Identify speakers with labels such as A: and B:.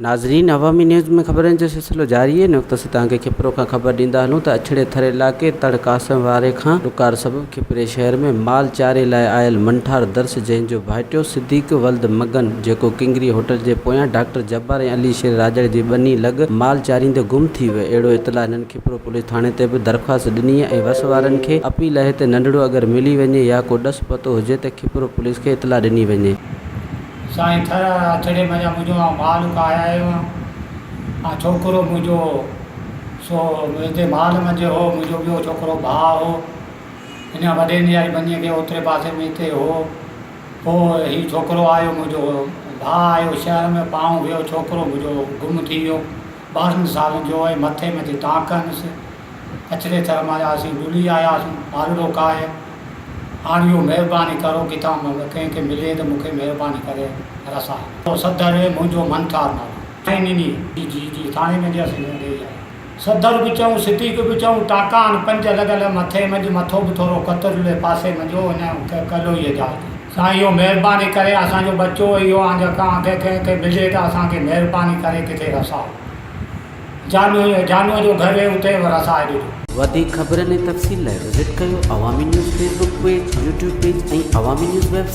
A: नाज़रीन, अवामी न्यूज़ में ख़बरनि जो सिलसिलो जारी है। वक़्त असीं तव्हांखे खिपरो खां ख़बर ॾींदा हलूं त अछड़े थर इलाइक़े तड़ कासम वारे खां ॾुकार सबबि खिपरे शहर में माल चारे लाइ आयल मंठार दर्श जंहिंजो भाइटियो सिद्दीक़ वल्द मगन जेको किंगरी होटल जे पोयां डॉक्टर जब्बार ऐं अली शेर राजड़ जी बनी लॻ माल चारींदे गुम थी वियो। अहिड़ो इतला हिननि खिपरो पुलिस थाणे ते बि दरख़्वास्त ॾिनी ऐं वस वारनि खे अपील आहे त नंढड़ो अगरि मिली वञे या को ॾस पतो हुजे त खिपरो पुलिस खे इतला ॾिनी वञे।
B: साईं थर अछड़े मज़ा मुंहिंजो माल उकाया आयो छोकिरो मुंहिंजो सो हिते माल मंझि हो, मुंहिंजो ॿियो छोकिरो भाउ हो, हिन वॾे नियारी बनीअ खे ओतिरे पासे में हिते हो। पोइ हीउ छोकिरो आयो, मुंहिंजो भाउ आयो शहर में, पाऊं वियो, छोकिरो मुंहिंजो गुम थी वियो 12 सालनि जो आहे। मथे में थी ताकनिसि अछड़े थर मां असीं ॾुली आयासीं माल रोकाए। हाणे इहो महिरबानी करो कि तव्हां कंहिंखे मिले त मूंखे महिरबानी करे रसा सदर मुंहिंजो मंठार नालो जी जी जी थाणे में असीं सदर बि चऊं, सिद्दीक़ बि चऊं, टाका आहिनि 5 लॻल मथे मंझि, मथो बि थोरो कतुर पासे मंझो हिन कलोईअ जा। साईं इहो महिरबानी करे असांजो बचो इहो कंहिंखे मिले त असांखे महिरबानी करे किथे रसाओ। जानूअ जो घर उते रसाए ॾिजो।
A: वधीक ख़बरनि ऐं तफ़सील लाइ विज़िट कयो अवामी news Facebook page, YouTube page ऐं अवामी न्यूज़ वेबसाइट।